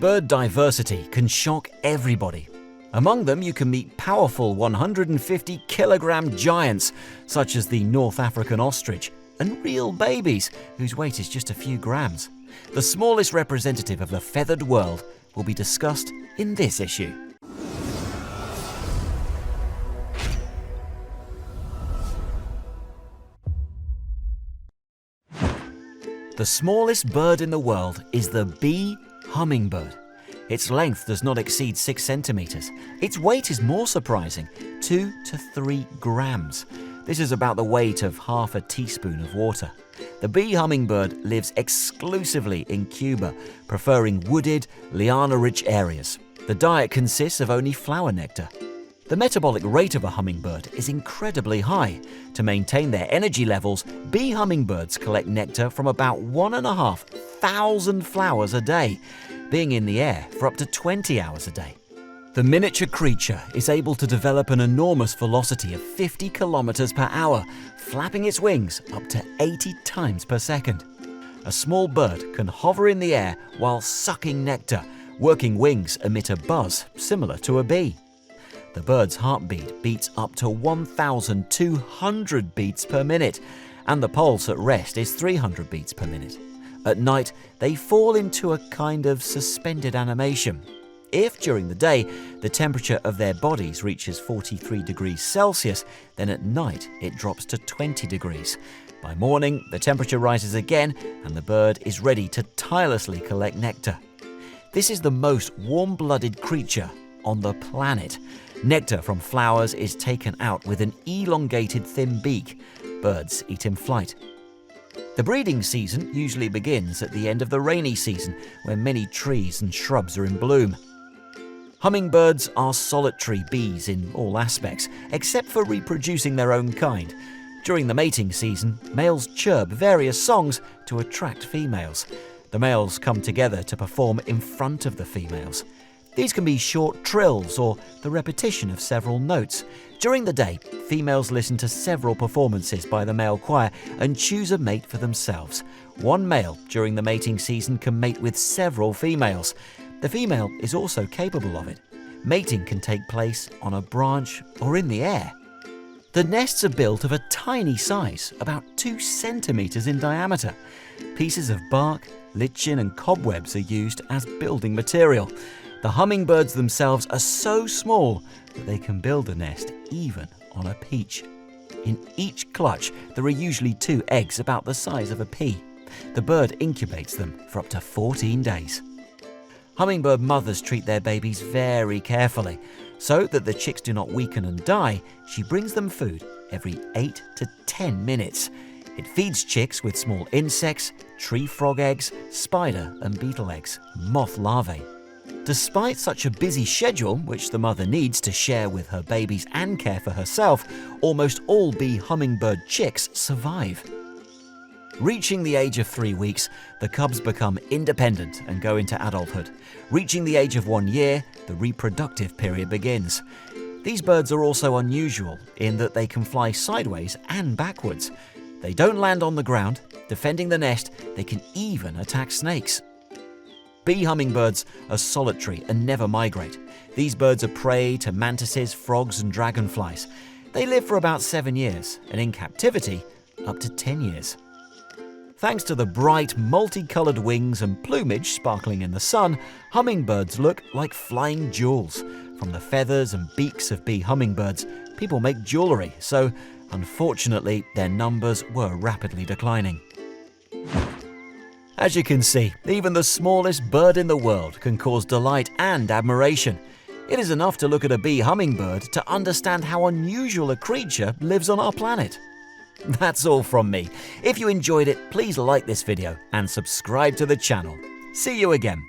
Bird diversity can shock everybody. Among them, you can meet powerful 150-kilogram giants, such as the North African ostrich, and real babies, whose weight is just a few grams. The smallest representative of the feathered world will be discussed in this issue. The smallest bird in the world is the bee hummingbird. Its length does not exceed 6 centimeters. Its weight is more surprising, 2 to 3 grams. This is about the weight of half a teaspoon of water. The bee hummingbird lives exclusively in Cuba, preferring wooded, liana-rich areas. The diet consists of only flower nectar. The metabolic rate of a hummingbird is incredibly high. To maintain their energy levels, bee hummingbirds collect nectar from about 1,500 flowers a day, being in the air for up to 20 hours a day. The miniature creature is able to develop an enormous velocity of 50 kilometers per hour, flapping its wings up to 80 times per second. A small bird can hover in the air while sucking nectar. Working wings emit a buzz similar to a bee. The bird's heartbeat beats up to 1,200 beats per minute, and the pulse at rest is 300 beats per minute. At night, they fall into a kind of suspended animation. If during the day the temperature of their bodies reaches 43 degrees Celsius, then at night it drops to 20 degrees. By morning, the temperature rises again and the bird is ready to tirelessly collect nectar. This is the most warm-blooded creature on the planet. Nectar from flowers is taken out with an elongated thin beak. Birds eat in flight. The breeding season usually begins at the end of the rainy season, when many trees and shrubs are in bloom. Hummingbirds are solitary bees in all aspects, except for reproducing their own kind. During the mating season, males chirp various songs to attract females. The males come together to perform in front of the females. These can be short trills or the repetition of several notes. During the day, females listen to several performances by the male choir and choose a mate for themselves. One male during the mating season can mate with several females. The female is also capable of it. Mating can take place on a branch or in the air. The nests are built of a tiny size, about 2 centimeters in diameter. Pieces of bark, lichen and cobwebs are used as building material. The hummingbirds themselves are so small that they can build a nest even on a peach. In each clutch, there are usually 2 eggs about the size of a pea. The bird incubates them for up to 14 days. Hummingbird mothers treat their babies very carefully. So that the chicks do not weaken and die, she brings them food every 8 to 10 minutes. It feeds chicks with small insects, tree frog eggs, spider and beetle eggs, moth larvae. Despite such a busy schedule, which the mother needs to share with her babies and care for herself, almost all bee hummingbird chicks survive. Reaching the age of 3 weeks, the cubs become independent and go into adulthood. Reaching the age of 1 year, the reproductive period begins. These birds are also unusual in that they can fly sideways and backwards. They don't land on the ground. Defending the nest, they can even attack snakes. Bee hummingbirds are solitary and never migrate. These birds are prey to mantises, frogs and dragonflies. They live for about 7 years, and in captivity, up to 10 years. Thanks to the bright, multicolored wings and plumage sparkling in the sun, hummingbirds look like flying jewels. From the feathers and beaks of bee hummingbirds, people make jewelry, so unfortunately, their numbers were rapidly declining. As you can see, even the smallest bird in the world can cause delight and admiration. It is enough to look at a bee hummingbird to understand how unusual a creature lives on our planet. That's all from me. If you enjoyed it, please like this video and subscribe to the channel. See you again.